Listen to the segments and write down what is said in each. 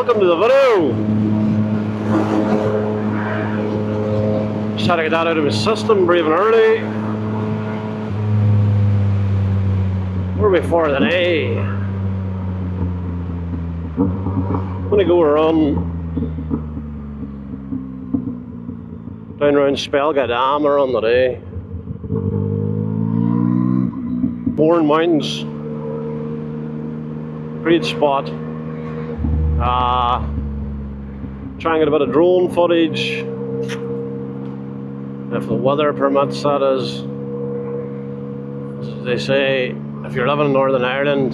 welcome to the video. Just had to get that out of my system, brave and early. Where are we for today? I'm going to go around down around Spelga Dam around today. Mourne Mountains. Great spot. Try and get a bit of drone footage. If the weather permits, that is. As they say, if you're living in Northern Ireland,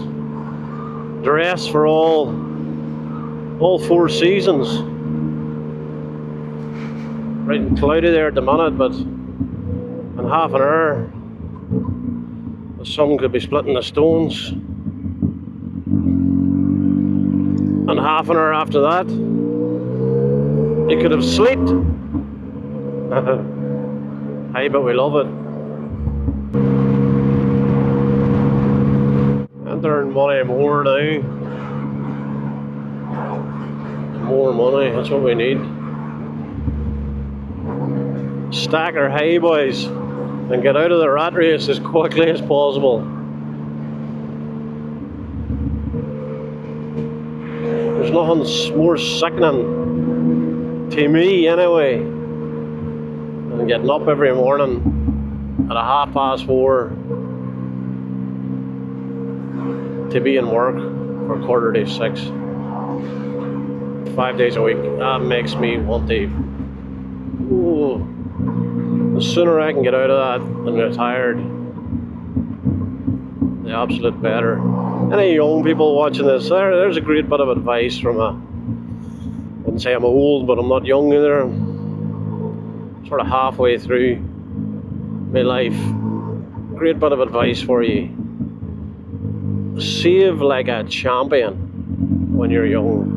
dress for all 4 seasons. Right and cloudy there at the minute, but in half an hour the sun could be splitting the stones, and half an hour after that you could have sleet. Hey, but we love it. Entering money more now. More money, that's what we need. Stack our hay, boys, and get out of the rat race as quickly as possible. There's nothing more sickening, to me anyway, than getting up every morning at 4:30 to be in work for 5:45. 5 days a week. That makes me want to. Ooh, the sooner I can get out of that and retired, the absolute better. Any young people watching this, there's a great bit of advice from I wouldn't say I'm old, but I'm not young either. I'm sort of halfway through my life. Great bit of advice for you. Save like a champion when you're young.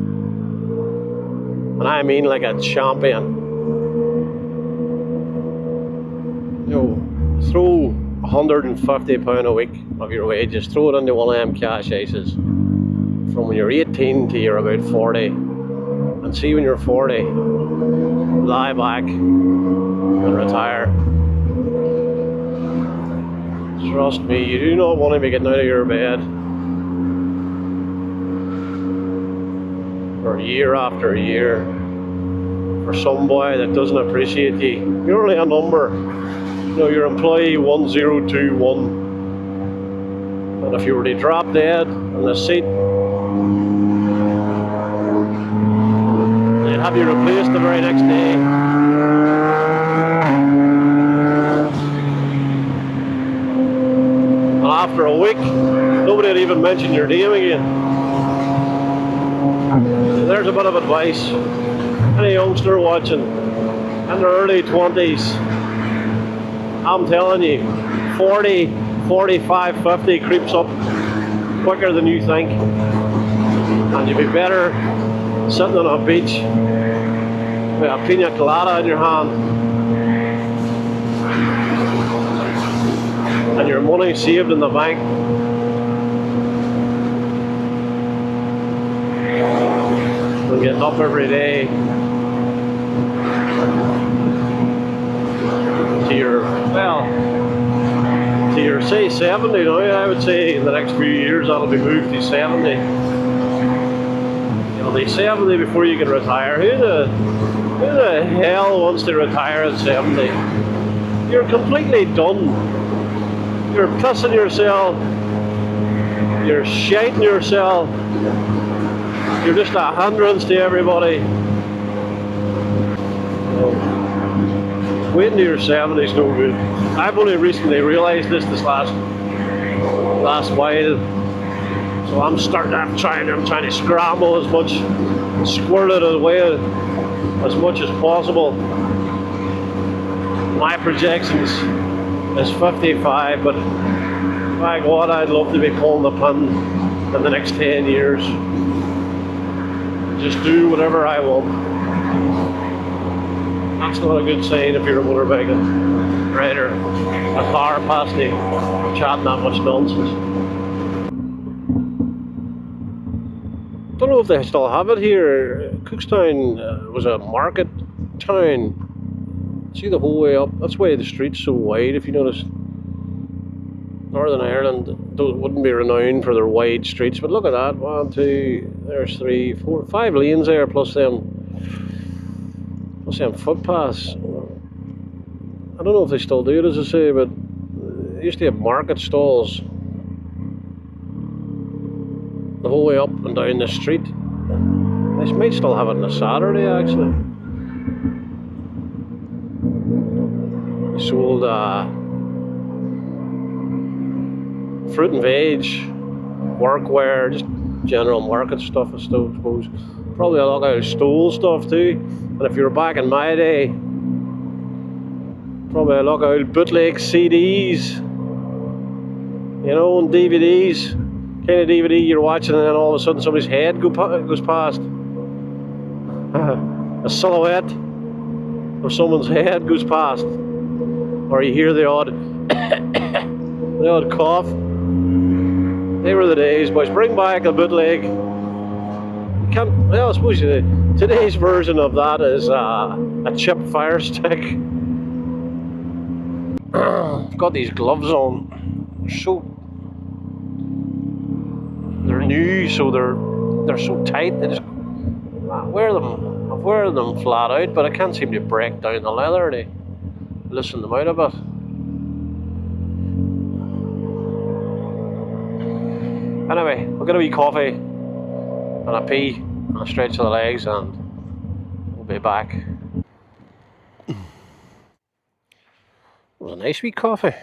And I mean like a champion. You know, throw £150 a week of your wages, throw it into one of them cash ISAs from when you're 18 to you're about 40. And see when you're 40, lie back and retire. Trust me, you do not want to be getting out of your bed for year after year for some boy that doesn't appreciate you. You're only a number. You know, you're employee 1021, and if you were to drop dead in the seat, they'd have you replaced the very next day. And after a week, nobody would even mention your name again. There's a bit of advice. Any youngster watching in their early 20s, I'm telling you, 40, 45, 50 creeps up quicker than you think. And you'd be better sitting on a beach with a pina colada in your hand and your money saved in the bank. And getting up every day to your say 70 now. I would say in the next few years that'll be moved to 70. You'll be 70 before you can retire. Who the hell wants to retire at 70? You're completely done. You're pissing yourself. You're shiting yourself. You're just a hindrance to everybody. Waiting to your 70s no good. I've only recently realised this last while, so I'm trying to scramble as much, squirrel it away as much as possible. My projections is 55, but by God, I'd love to be pulling the pin in the next 10 years. Just do whatever I want. That's not a good sign if you're a motorbike rider. A car passing you, chatting that much nonsense. Don't know if they still have it here. Cookstown was a market town. See the whole way up. That's why the street's so wide. If you notice, Northern Ireland wouldn't be renowned for their wide streets, but look at that. 1, 2, there's 3, 4, 5 lanes there, plus them footpaths. I don't know if they still do it, as I say, but they used to have market stalls the whole way up and down the street. They might still have it on a Saturday, actually. They sold fruit and veg, workwear, just general market stuff, I suppose. Probably a lot of stole stuff too. And if you were back in my day, probably a lot of old bootleg CDs, you know, and DVDs. Kind of DVD you're watching, and then all of a sudden somebody's head goes past. A silhouette of someone's head goes past, or you hear the odd cough. They were the days, boys. Bring back a bootleg. You can't. Well, I suppose today's version of that is a chip fire stick. I've got these gloves on. They're new, so they're so tight. They just I wear them flat out, but I can't seem to break down the leather to loosen them out a bit. Anyway, we'll get a wee coffee and a pee and a stretch of the legs, and we'll be back. It was a nice wee coffee.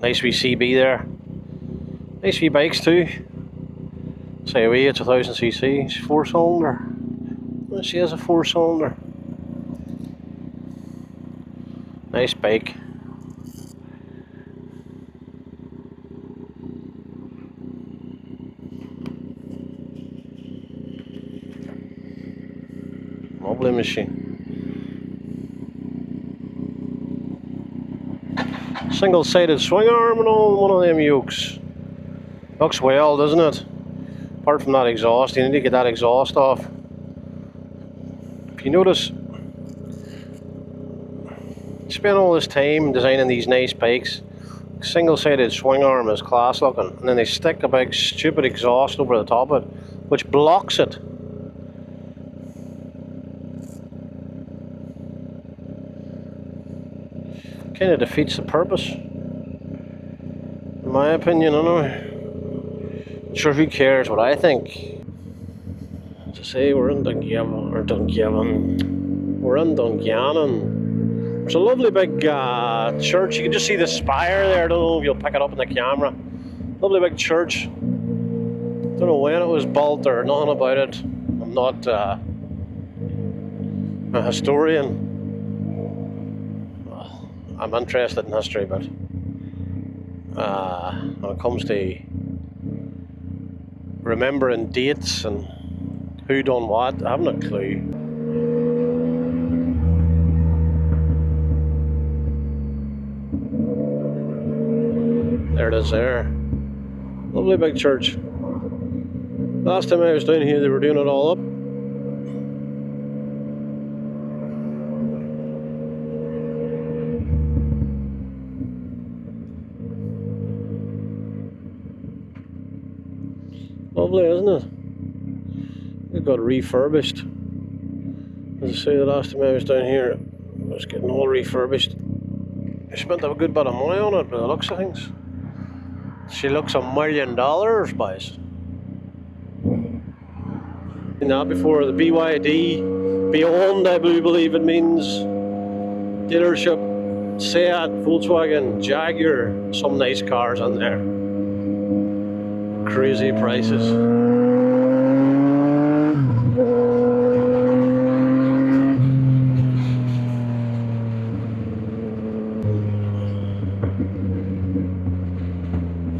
Nice wee CB there. Nice wee bikes too. Say away, it's 1000cc. It's 4-cylinder. She has a 4-cylinder. Nice bike. Lovely machine. Single-sided swing arm and all, one of them yokes. Looks well, doesn't it? Apart from that exhaust, you need to get that exhaust off. If you notice, spend all this time designing these nice bikes. Single-sided swing arm is class looking, and then they stick a big stupid exhaust over the top of it, which blocks it. Kind of defeats the purpose, in my opinion, anyway. Sure, who cares what I think? To say, we're in Dungannon. We're in Dungannon. There's a lovely big church. You can just see the spire there. I don't know if you'll pick it up in the camera. Lovely big church. Don't know when it was built or nothing about it. I'm not a historian. I'm interested in history, but when it comes to remembering dates and who done what, I haven't a clue. There it is there. Lovely big church. Last time I was down here, they were doing it all up. Lovely, isn't it? It got refurbished. As I say, the last time I was down here, it was getting all refurbished. I spent a good bit of money on it, by the looks of things. She looks $1 million, boys. And that before the BYD, Beyond, I believe it means. Dealership, Seat, Volkswagen, Jaguar, some nice cars on there. Crazy prices.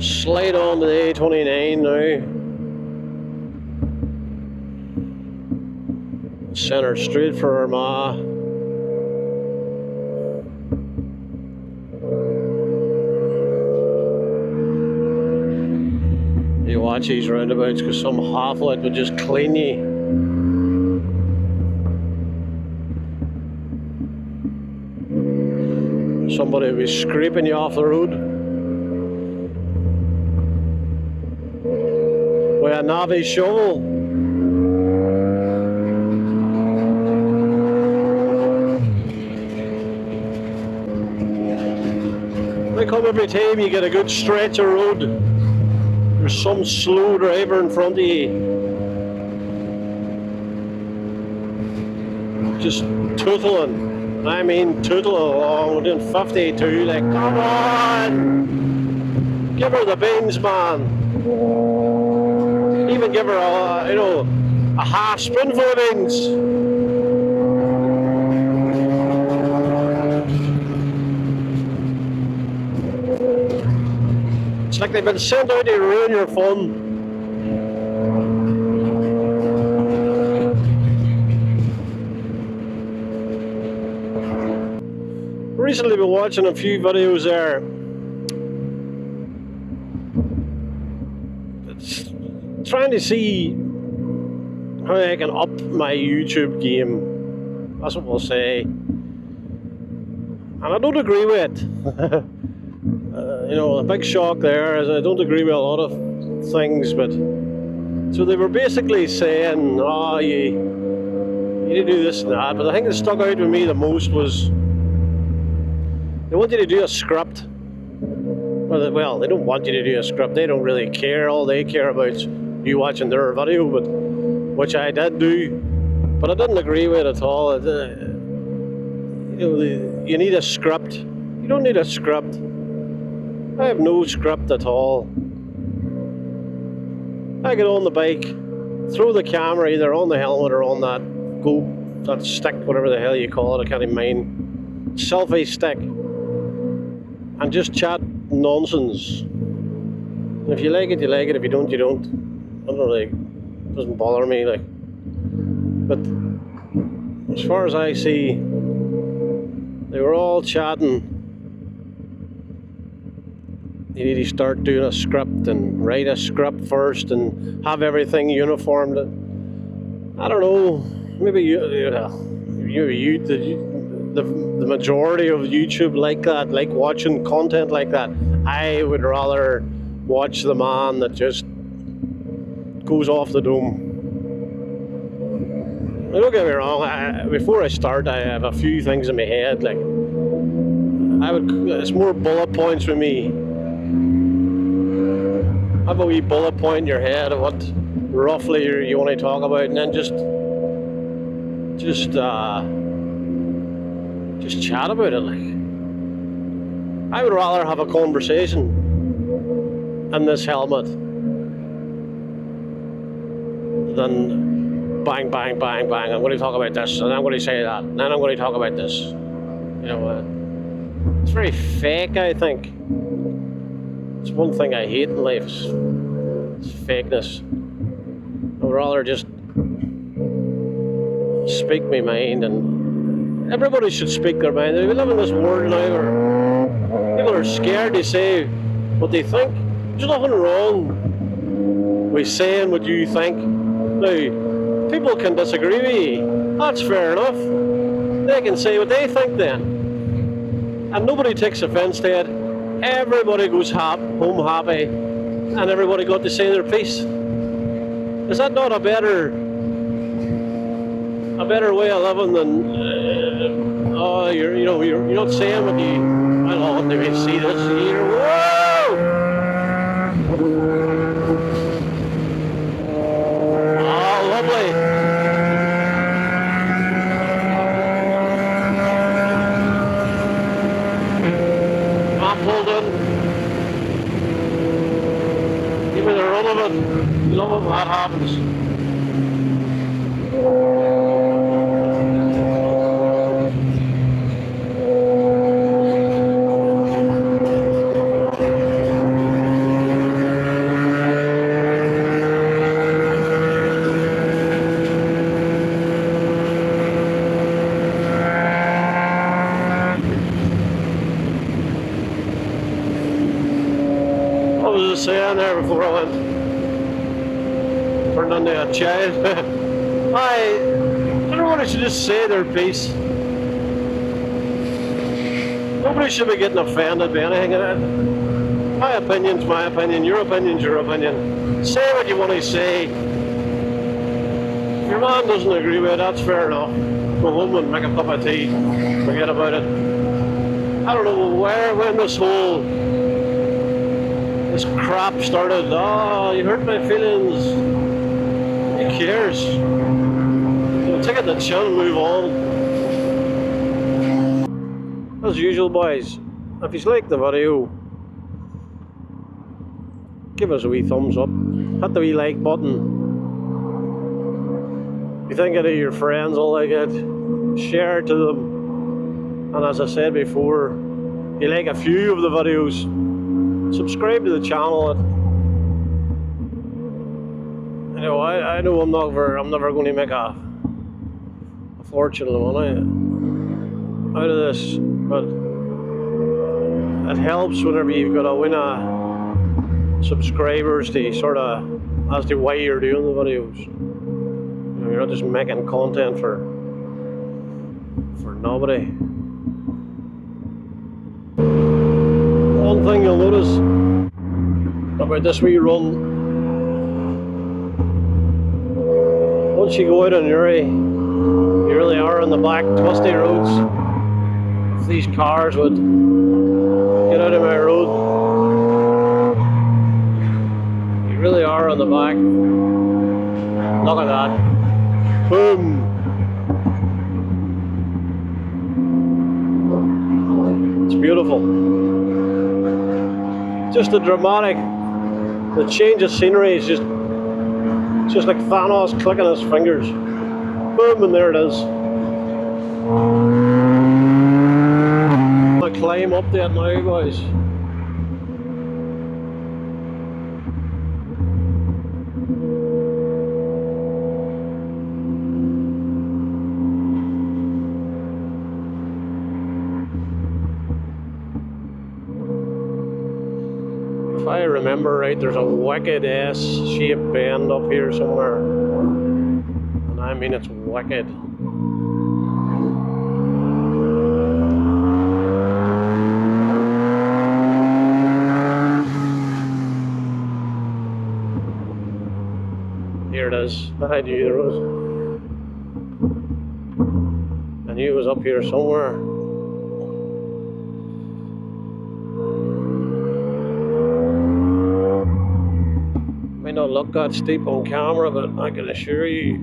Slide on to the A29 now. Centre straight for Armagh. You watch these roundabouts because some half-light would just clean you. Somebody will be scraping you off the road with a Navi shovel. They come every time you get a good stretch of road. There's some slow driver in front of you, just tootling. I mean, tootling along. We're doing 52. Like, come on, give her the beans, man. Even give her a, you know, a half spoonful of beans. It's like they've been sent out to ruin your fun. Recently been watching a few videos there. It's trying to see how I can up my YouTube game. That's what we'll say. And I don't agree with it. You know, a big shock there is I don't agree with a lot of things, but so they were basically saying, oh, you need to do this and that, but the thing that stuck out with me the most was they want you to do a script. Well, they don't want you to do a script, they don't really care. All they care about is you watching their video, but which I did do, but I didn't agree with it at all. You know, you need a script. You don't need a script. I have no script at all. I get on the bike, throw the camera either on the helmet or on that that stick, whatever the hell you call it, I can't even mind, selfie stick, and just chat nonsense. And if you like it, you like it. If you don't, you don't. I don't know, like, it doesn't bother me, like. But as far as I see, they were all chatting. You need to start doing a script and write a script first and have everything uniformed. I don't know. Maybe the majority of YouTube like that, like watching content like that. I would rather watch the man that just goes off the dome. Now, don't get me wrong. Before I start, I have a few things in my head. Like it's more bullet points for me. Have a wee bullet point in your head of what roughly you want to talk about, and then just chat about it. Like, I would rather have a conversation in this helmet than bang, bang, bang, bang. I'm going to talk about this, and I'm going to say that, and then I'm going to talk about this. You know, it's very fake, I think. It's one thing I hate in life, it's fakeness. I would rather just speak my mind, and everybody should speak their mind. We live in this world now where people are scared to say what they think. There's nothing wrong with saying what you think. Now, people can disagree with you. That's fair enough. They can say what they think then. And nobody takes offence to it. Everybody goes home happy, and everybody got to say their piece. Is that not a better way of living than you're not saying what you? Well, let me see this here. Whoa! Oh, lovely. Pulled in. Give me the run of it. You love it when that happens. was saying there before I went, turned into a child. Everyone should just say their piece. Nobody should be getting offended by anything. My opinion's my opinion, your opinion's your opinion. Say what you want to say. If your man doesn't agree with it, that's fair enough. Go home and make a cup of tea. Forget about it. I don't know when this crap started. Oh, you hurt my feelings. Who cares? Take it to the chin and move on. As usual, boys, if you like the video, give us a wee thumbs up. Hit the wee like button. If you think any of your friends will like it, share it to them. And as I said before, if you like a few of the videos, subscribe to the channel. You know, I know I'm never going to make a fortune of money out of this, but it helps whenever you've got a win subscribers to sort of as to why you're doing the videos. You know, you're not just making content for nobody. One thing you'll notice about this wee run, once you go out on Uri, you really are on the black twisty roads. If these cars would get out of my road, you really are on the back. Look at that. Boom. It's beautiful. Just the change of scenery is just like Thanos clicking his fingers. Boom, and there it is. I'm gonna climb up that now, boys. If I remember right, there's a wicked S-shaped bend up here somewhere. And I mean, it's wicked. Here it is. I knew there was. I knew it was up here somewhere. Might not look that steep on camera, but I can assure you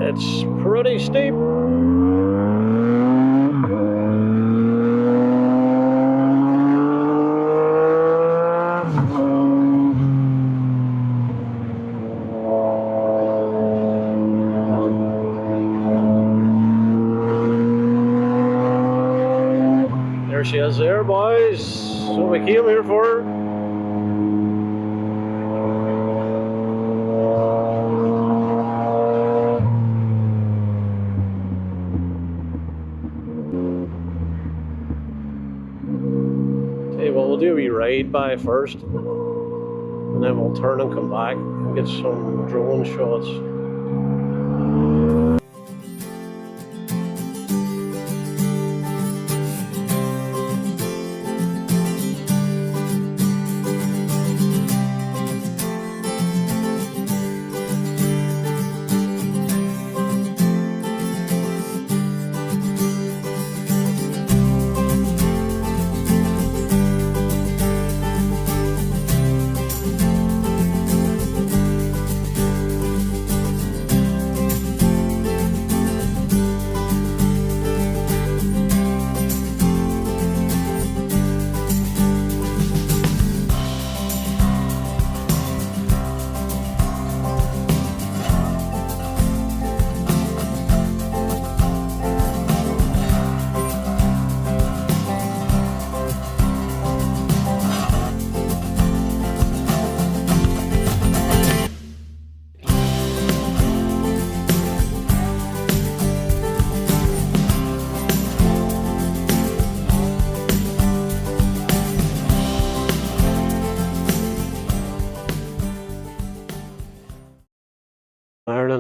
it's pretty steep. There she is there, boys. That's what we came here for. Well, we'll do a wee ride by first, and then we'll turn and come back and get some drone shots.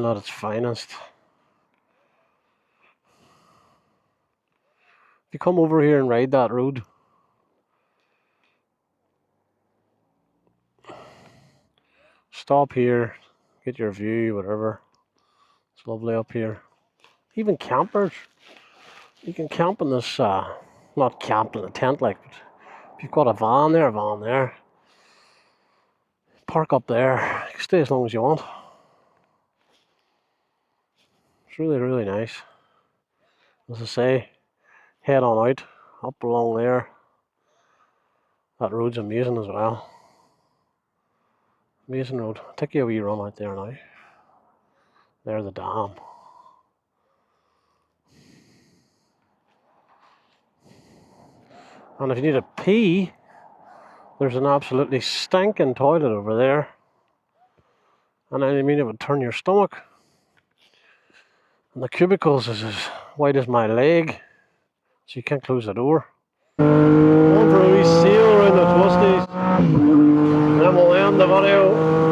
Ireland at its finest. If you come over here and ride that road, stop here, get your view, whatever. It's lovely up here. Even campers, you can camp in this, not camp in a tent like, but if you've got a van there. Park up there, you can stay as long as you want. It's really, really nice. As I say, head on out, up along there. That road's amazing as well. Amazing road. I'll take you a wee run out there now. There's the dam. And if you need a pee, there's an absolutely stinking toilet over there. And I mean, it would turn your stomach. And the cubicles is as wide as my leg, so you can't close the door. Going for a wee sail around the Twisties, and then we'll end the video.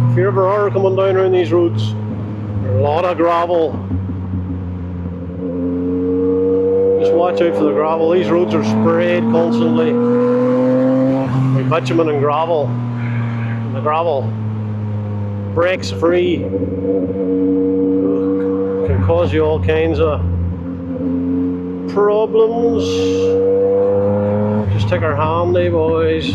If you ever are coming down around these roads, there's a lot of gravel. Just watch out for the gravel. These roads are sprayed constantly with bitumen and gravel. And the gravel breaks free. It can cause you all kinds of problems. Just take our handy, boys.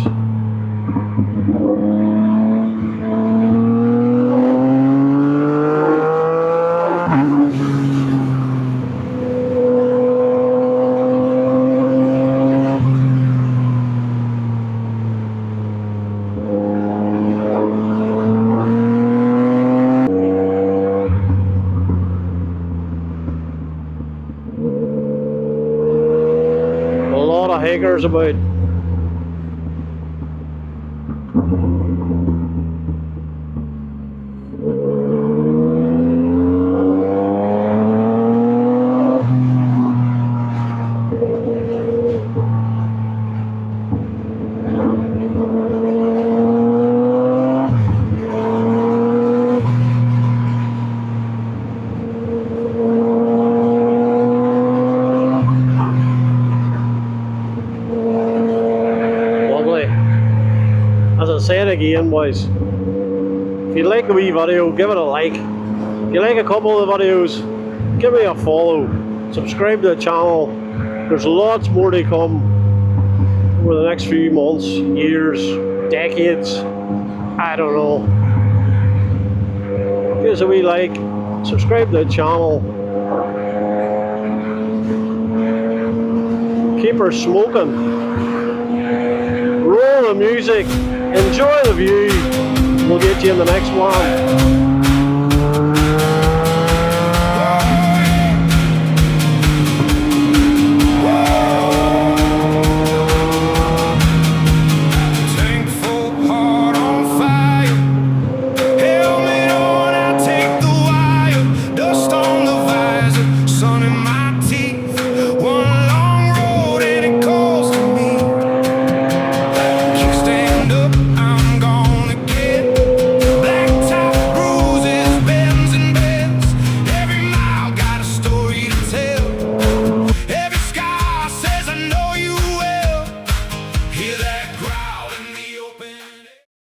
Hikers about. As I said again, boys, if you like the wee video, give it a like. If you like a couple of the videos, give me a follow. Subscribe to the channel. There's lots more to come over the next few months, years, decades. I don't know. Give us a wee like. Subscribe to the channel. Keep her smoking. Roll the music. Enjoy the view. We'll get you in the next one.